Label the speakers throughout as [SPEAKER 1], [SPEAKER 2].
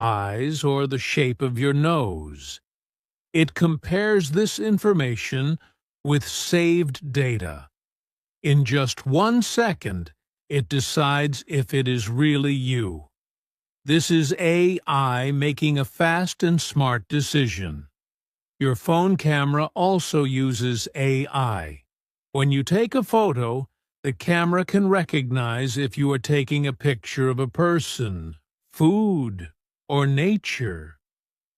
[SPEAKER 1] eyes, or the shape of your nose. It compares this information with saved data. In just 1 second, it decides if it is really you. This is AI making a fast and smart decision. Your phone camera also uses AI. When you take a photo, the camera can recognize if you are taking a picture of a person, food, or nature.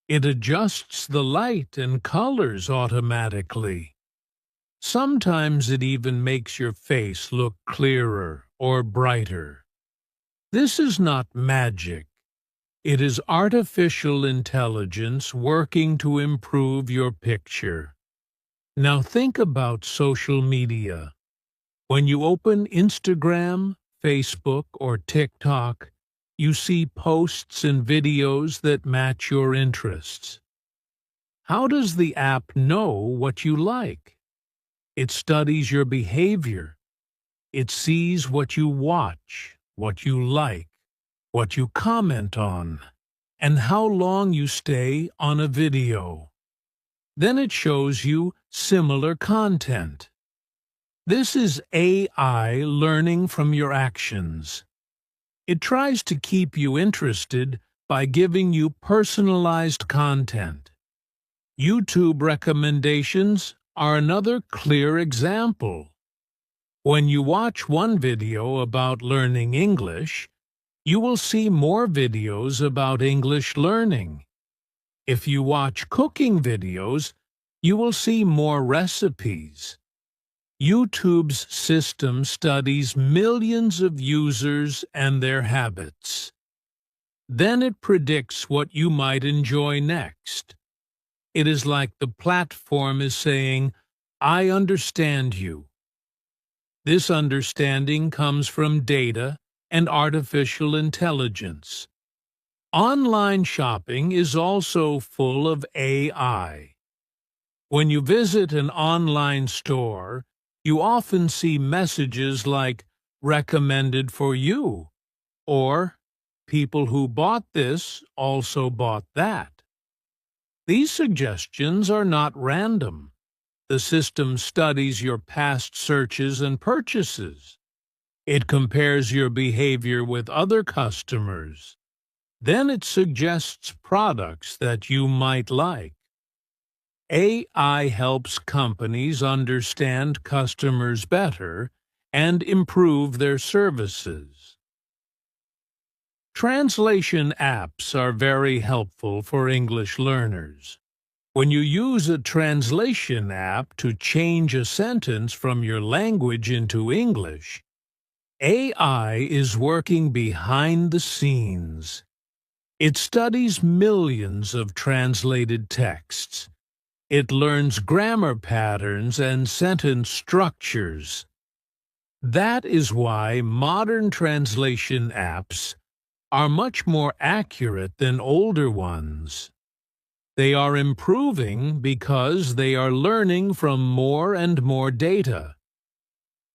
[SPEAKER 1] It adjusts the light and colors automatically. Sometimes it even makes your face look clearer or brighter. This is not magic. It is artificial intelligence working to improve your picture. Now think about social media. When you open Instagram, Facebook, or TikTok, you see posts and videos that match your interests. How does the app know what you like? It studies your behavior. It sees what you watch, what you like, what you comment on, and how long you stay on a video. Then it shows you similar content. This is AI learning from your actions. It tries to keep you interested by giving you personalized content. YouTube recommendations are another clear example. When you watch one video about learning English, you will see more videos about English learning. If you watch cooking videos, you will see more recipes. YouTube's system studies millions of users and their habits. Then it predicts what you might enjoy next. It is like the platform is saying, "I understand you." This understanding comes from data and artificial intelligence. Online shopping is also full of AI. When you visit an online store, you often see messages like "recommended for you" or "people who bought this also bought that." These suggestions are not random. The system studies your past searches and purchases. It compares your behavior with other customers. Then it suggests products that you might like. AI helps companies understand customers better and improve their services. Translation apps are very helpful for English learners. When you use a translation app to change a sentence from your language into English, AI is working behind the scenes. It studies millions of translated texts. It learns grammar patterns and sentence structures. That is why modern translation apps are much more accurate than older ones. They are improving because they are learning from more and more data.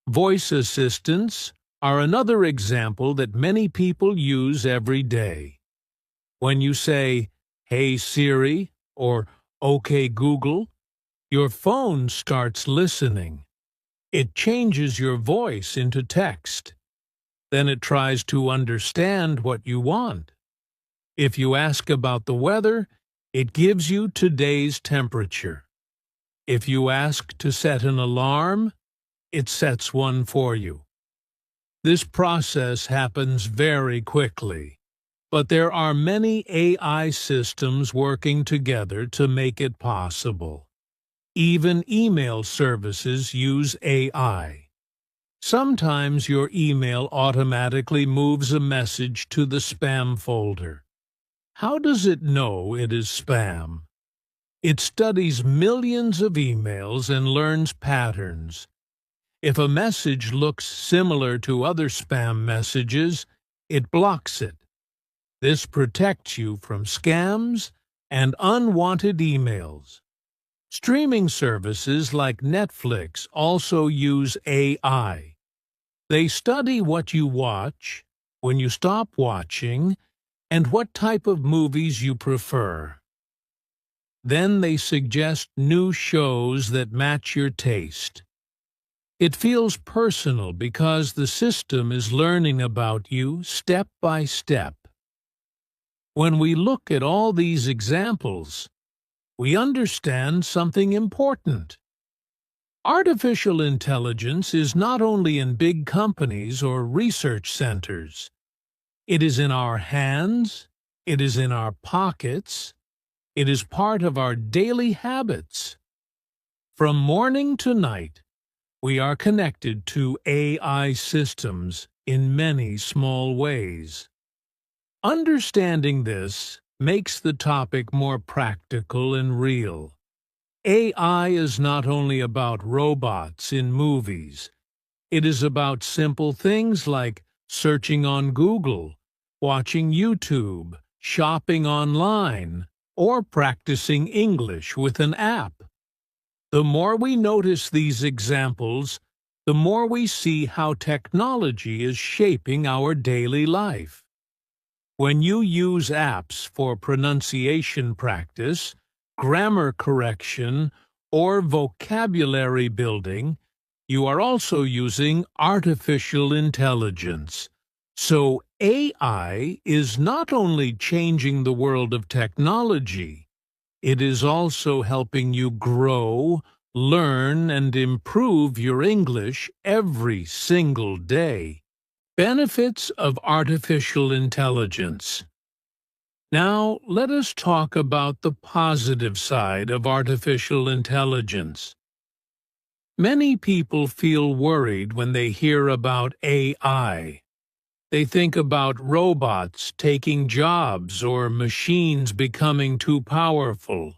[SPEAKER 1] Voice assistants are another example that many people use every day. When you say, "Hey Siri," or "Okay Google," your phone starts listening. It changes your voice into text. Then it tries to understand what you want. If you ask about the weather, it gives you today's temperature. If you ask to set an alarm, it sets one for you. This process happens very quickly, but there are many AI systems working together to make it possible. Even email services use AI. Sometimes your email automatically moves a message to the spam folder. How does it know it is spam? It studies millions of emails and learns patterns. If a message looks similar to other spam messages, it blocks it. This protects you from scams and unwanted emails. Streaming services like Netflix also use AI. They study what you watch, when you stop watching, and what type of movies you prefer. Then they suggest new shows that match your taste. It feels personal because the system is learning about you step by step. When we look at all these examples, we understand something important. Artificial intelligence is not only in big companies or research centers. It is in our hands, it is in our pockets, it is part of our daily habits. From morning to night, we are connected to AI systems in many small ways. Understanding this makes the topic more practical and real. AI is not only about robots in movies. It is about simple things like searching on Google, watching YouTube, shopping online, or practicing English with an app. The more we notice these examples, the more we see how technology is shaping our daily life. When you use apps for pronunciation practice, grammar correction, or vocabulary building, you are also using artificial intelligence. So AI is not only changing the world of technology, it is also helping you grow, learn, and improve your English every single day. Benefits of artificial intelligence. Now, let us talk about the positive side of artificial intelligence. Many people feel worried when they hear about AI. They think about robots taking jobs or machines becoming too powerful.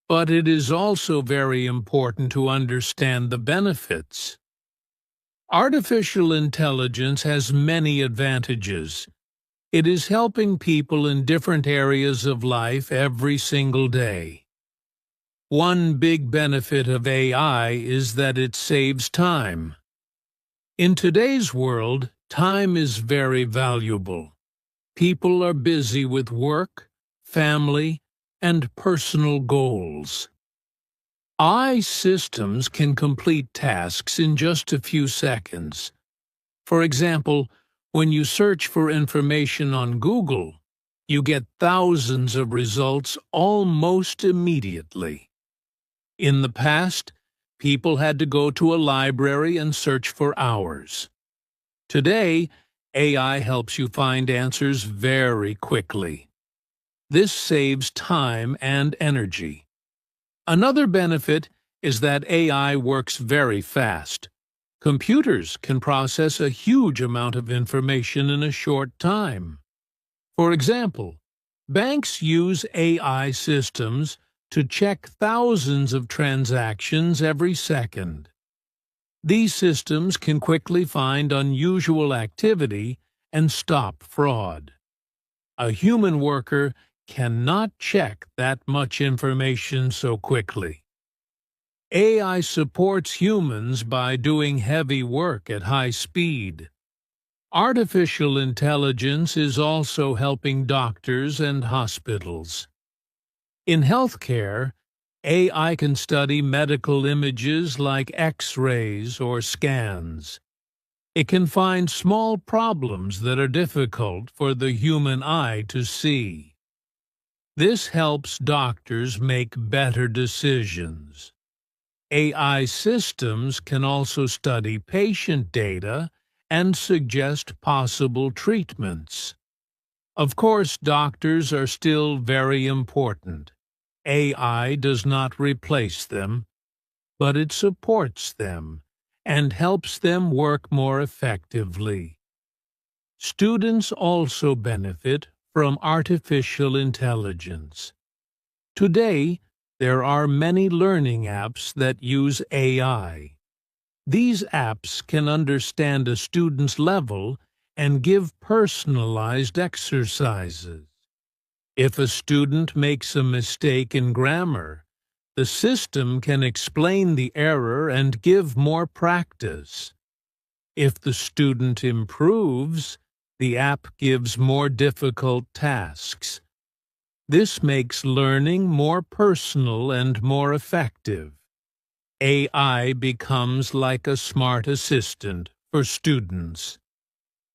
[SPEAKER 1] But it is also very important to understand the benefits. Artificial intelligence has many advantages. It is helping people in different areas of life every single day. One big benefit of AI is that it saves time. In today's world, time is very valuable. People are busy with work, family, and personal goals. AI systems can complete tasks in just a few seconds. For example, when you search for information on Google, you get thousands of results almost immediately. In the past, people had to go to a library and search for hours. Today, AI helps you find answers very quickly. This saves time and energy. Another benefit is that AI works very fast. Computers can process a huge amount of information in a short time. For example, banks use AI systems to check thousands of transactions every second. These systems can quickly find unusual activity and stop fraud. A human worker cannot check that much information so quickly. AI supports humans by doing heavy work at high speed. Artificial intelligence is also helping doctors and hospitals. In healthcare, AI can study medical images like X-rays or scans. It can find small problems that are difficult for the human eye to see. This helps doctors make better decisions. AI systems can also study patient data and suggest possible treatments. Of course, doctors are still very important. AI does not replace them, but it supports them and helps them work more effectively. Students also benefit from artificial intelligence. Today, there are many learning apps that use AI. These apps can understand a student's level and give personalized exercises. If a student makes a mistake in grammar, the system can explain the error and give more practice. If the student improves, the app gives more difficult tasks. This makes learning more personal and more effective. AI becomes like a smart assistant for students.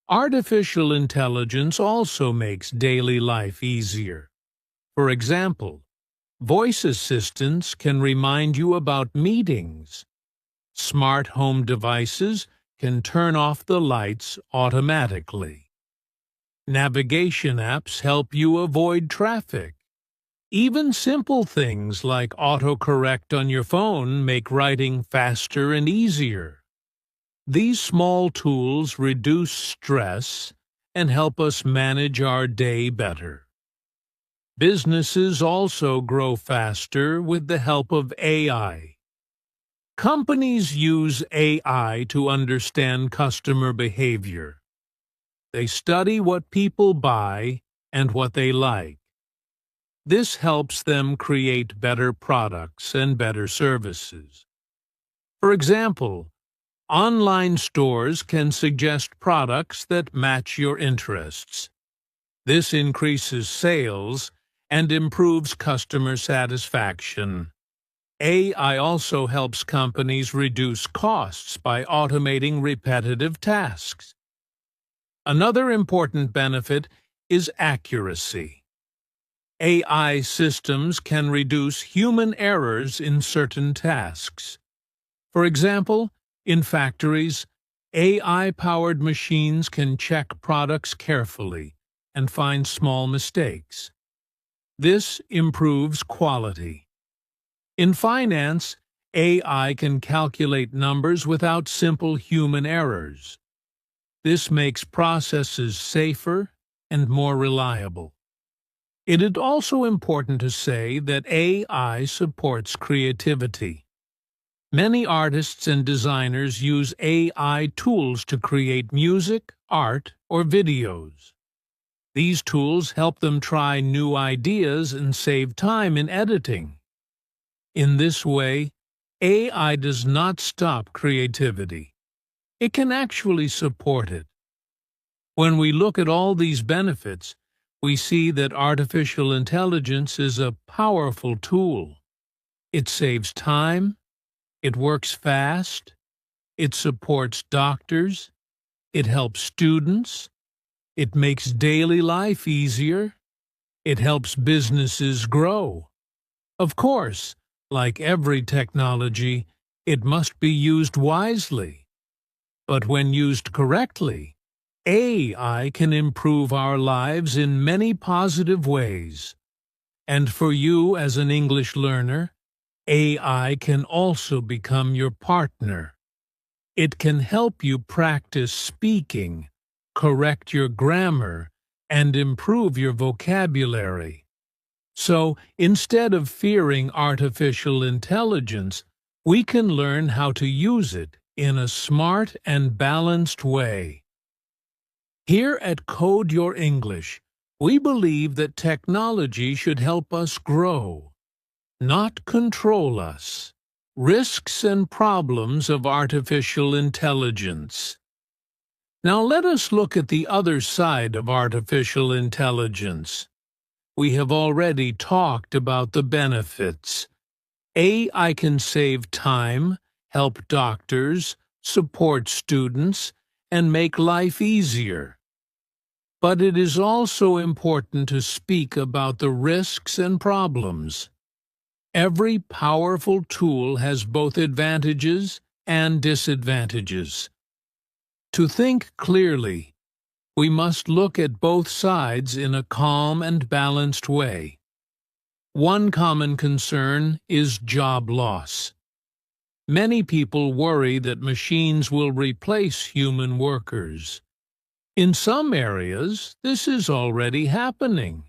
[SPEAKER 1] Artificial intelligence also makes daily life easier. For example, voice assistants can remind you about meetings. Smart home devices can turn off the lights automatically. Navigation apps help you avoid traffic. Even simple things like autocorrect on your phone make writing faster and easier. These small tools reduce stress and help us manage our day better. Businesses also grow faster with the help of AI. Companies use AI to understand customer behavior. They study what people buy and what they like. This helps them create better products and better services. For example, online stores can suggest products that match your interests. This increases sales and improves customer satisfaction. AI also helps companies reduce costs by automating repetitive tasks. Another important benefit is accuracy. AI systems can reduce human errors in certain tasks. For example, in factories, AI-powered machines can check products carefully and find small mistakes. This improves quality. In finance, AI can calculate numbers without simple human errors. This makes processes safer and more reliable. It is also important to say that AI supports creativity. Many artists and designers use AI tools to create music, art, or videos. These tools help them try new ideas and save time in editing. In this way, AI does not stop creativity. It can actually support it. When we look at all these benefits, we see that artificial intelligence is a powerful tool. It saves time, it works fast, it supports doctors, it helps students, it makes daily life easier, it helps businesses grow. Of course, like every technology, it must be used wisely. But when used correctly, AI can improve our lives in many positive ways. And for you as an English learner, AI can also become your partner. It can help you practice speaking, correct your grammar, and improve your vocabulary. So, instead of fearing artificial intelligence, we can learn how to use it in a smart and balanced way. Here at Code Your English, we believe that technology should help us grow, not control us. Risks and problems of artificial intelligence. Now let us look at the other side of artificial intelligence. We have already talked about the benefits. AI can save time, help doctors, support students, and make life easier. But it is also important to speak about the risks and problems. Every powerful tool has both advantages and disadvantages. To think clearly, we must look at both sides in a calm and balanced way. One common concern is job loss. Many people worry that machines will replace human workers. In some areas, this is already happening.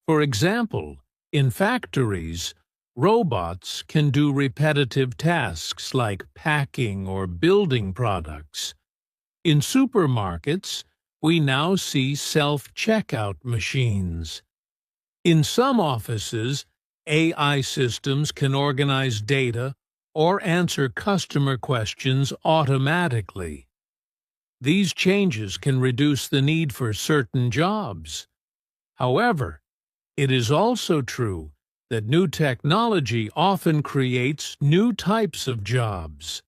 [SPEAKER 1] For example, in factories, robots can do repetitive tasks like packing or building products. In supermarkets, we now see self-checkout machines. In some offices, AI systems can organize data or answer customer questions automatically. These changes can reduce the need for certain jobs. However, it is also true that new technology often creates new types of jobs.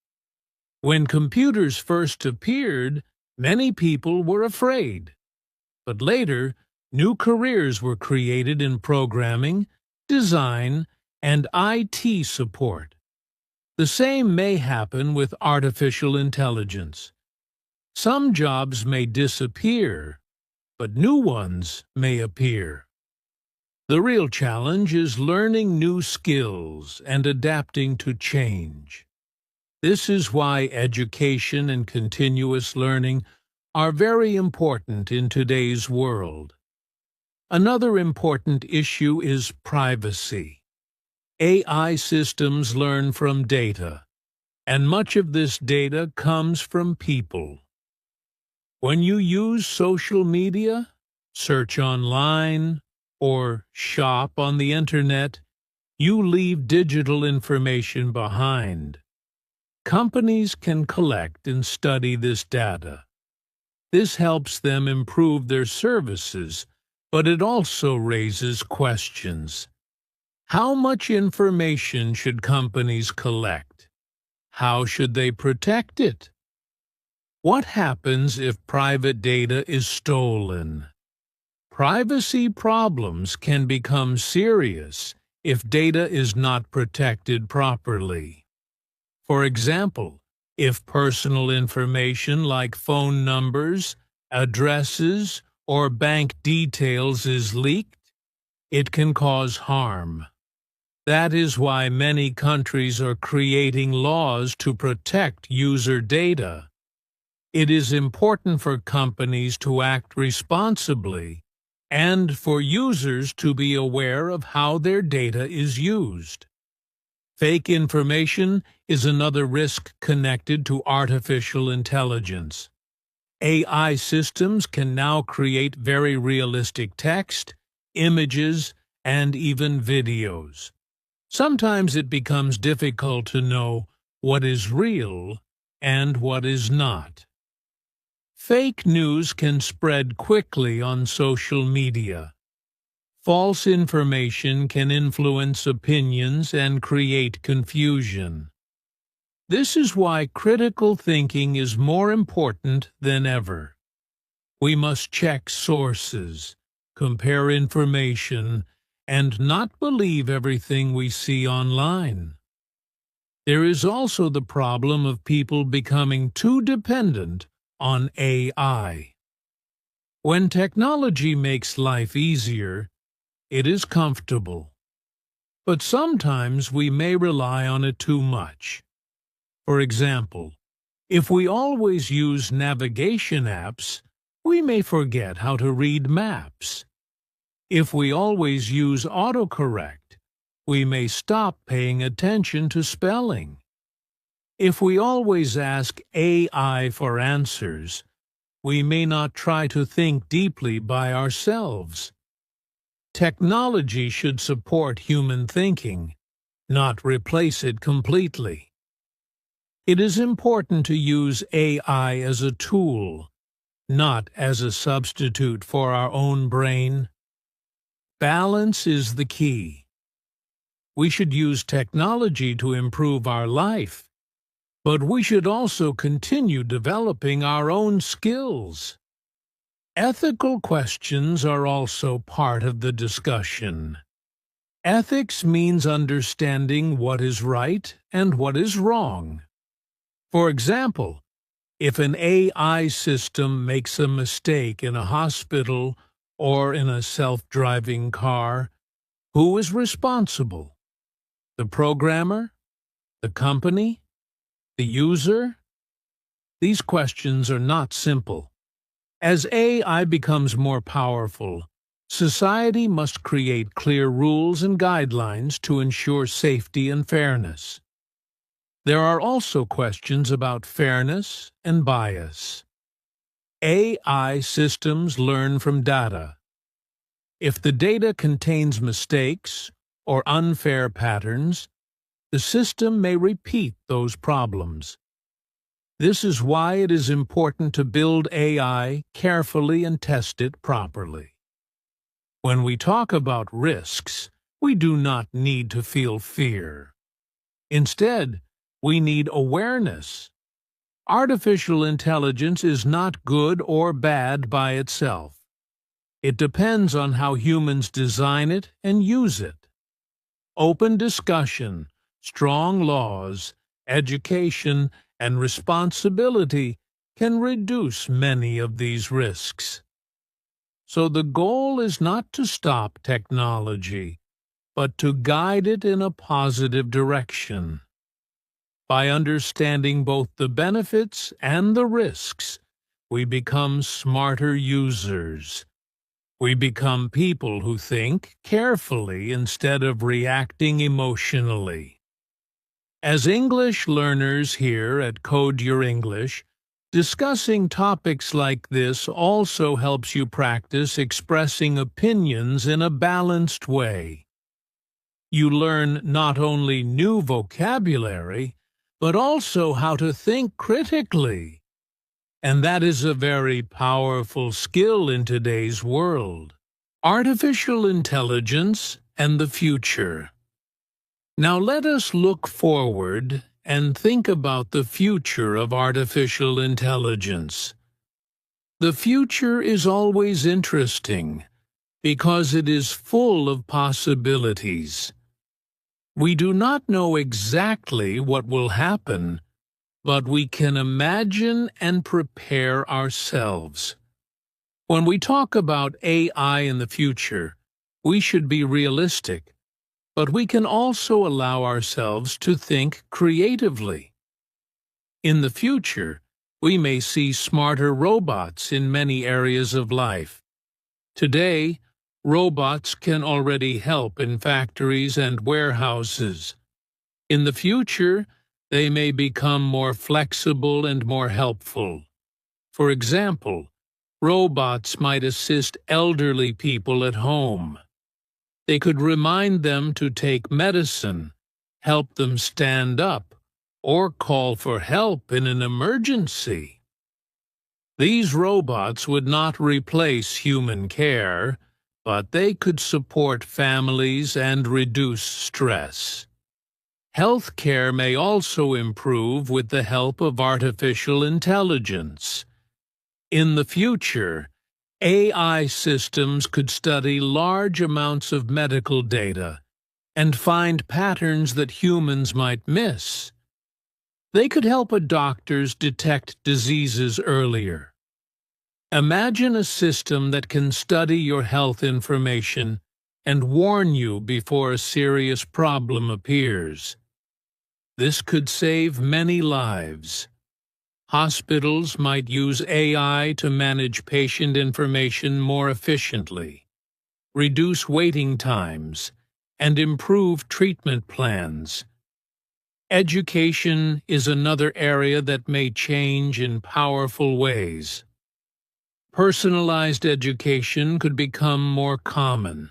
[SPEAKER 1] When computers first appeared, many people were afraid. But later, new careers were created in programming, design, and IT support. The same may happen with artificial intelligence. Some jobs may disappear, but new ones may appear. The real challenge is learning new skills and adapting to change. This is why education and continuous learning are very important in today's world. Another important issue is privacy. AI systems learn from data, and much of this data comes from people. When you use social media, search online, or shop on the internet, you leave digital information behind. Companies can collect and study this data. This helps them improve their services, but it also raises questions. How much information should companies collect? How should they protect it? What happens if private data is stolen? Privacy problems can become serious if data is not protected properly. For example, if personal information like phone numbers, addresses, or bank details is leaked, it can cause harm. That is why many countries are creating laws to protect user data. It is important for companies to act responsibly and for users to be aware of how their data is used. Fake information is another risk connected to artificial intelligence. AI systems can now create very realistic text, images, and even videos. Sometimes it becomes difficult to know what is real and what is not. Fake news can spread quickly on social media. False information can influence opinions and create confusion. This is why critical thinking is more important than ever. We must check sources, compare information, and not believe everything we see online. There is also the problem of people becoming too dependent on AI. When technology makes life easier, it is comfortable. But sometimes we may rely on it too much. For example, if we always use navigation apps, we may forget how to read maps. If we always use autocorrect, we may stop paying attention to spelling. If we always ask AI for answers, we may not try to think deeply by ourselves. Technology should support human thinking, not replace it completely. It is important to use AI as a tool, not as a substitute for our own brain. Balance is the key. We should use technology to improve our life, but we should also continue developing our own skills. Ethical questions are also part of the discussion. Ethics means understanding what is right and what is wrong. For example, if an AI system makes a mistake in a hospital or in a self-driving car, who is responsible? The programmer? The company? The user? These questions are not simple. As AI becomes more powerful, society must create clear rules and guidelines to ensure safety and fairness. There are also questions about fairness and bias. AI systems learn from data. If the data contains mistakes or unfair patterns, the system may repeat those problems. This is why it is important to build AI carefully and test it properly. When we talk about risks, we do not need to feel fear. Instead, we need awareness. Artificial intelligence is not good or bad by itself. It depends on how humans design it and use it. Open discussion, strong laws, education, and responsibility can reduce many of these risks. So the goal is not to stop technology, but to guide it in a positive direction. By understanding both the benefits and the risks, we become smarter users. We become people who think carefully instead of reacting emotionally. As English learners here at Code Your English, discussing topics like this also helps you practice expressing opinions in a balanced way. You learn not only new vocabulary, but also how to think critically. And that is a very powerful skill in today's world. Artificial intelligence and the future. Now let us look forward and think about the future of artificial intelligence. The future is always interesting because it is full of possibilities. We do not know exactly what will happen, but we can imagine and prepare ourselves. When we talk about AI in the future, we should be realistic, but we can also allow ourselves to think creatively. In the future, we may see smarter robots in many areas of life. Today, robots can already help in factories and warehouses. In the future, they may become more flexible and more helpful. For example, robots might assist elderly people at home. They could remind them to take medicine, help them stand up, or call for help in an emergency. These robots would not replace human care, but they could support families and reduce stress. Healthcare may also improve with the help of artificial intelligence. In the future, AI systems could study large amounts of medical data and find patterns that humans might miss. They could help doctors detect diseases earlier. Imagine a system that can study your health information and warn you before a serious problem appears. This could save many lives. Hospitals might use AI to manage patient information more efficiently, reduce waiting times, and improve treatment plans. Education is another area that may change in powerful ways. Personalized education could become more common.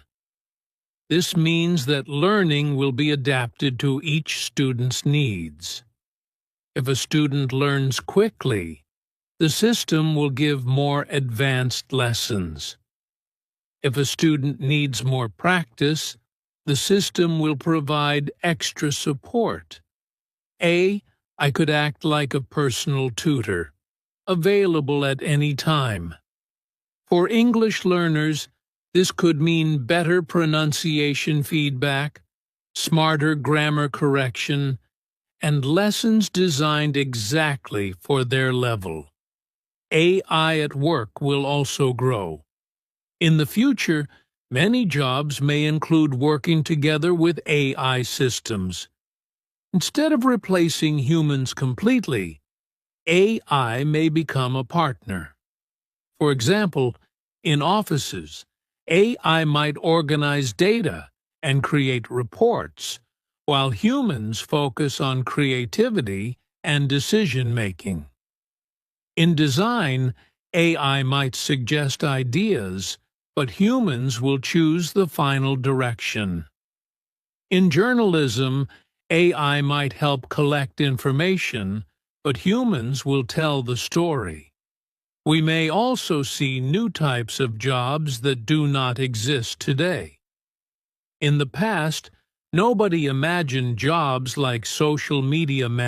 [SPEAKER 1] This means that learning will be adapted to each student's needs. If a student learns quickly, the system will give more advanced lessons. If a student needs more practice, the system will provide extra support. I could act like a personal tutor, available at any time. For English learners, this could mean better pronunciation feedback, smarter grammar correction, and lessons designed exactly for their level. AI at work will also grow. In the future, many jobs may include working together with AI systems. Instead of replacing humans completely, AI may become a partner. For example, in offices, AI might organize data and create reports, while humans focus on creativity and decision-making. In design, AI might suggest ideas, but humans will choose the final direction. In journalism, AI might help collect information, but humans will tell the story. We may also see new types of jobs that do not exist today. In the past, nobody imagined jobs like social media managers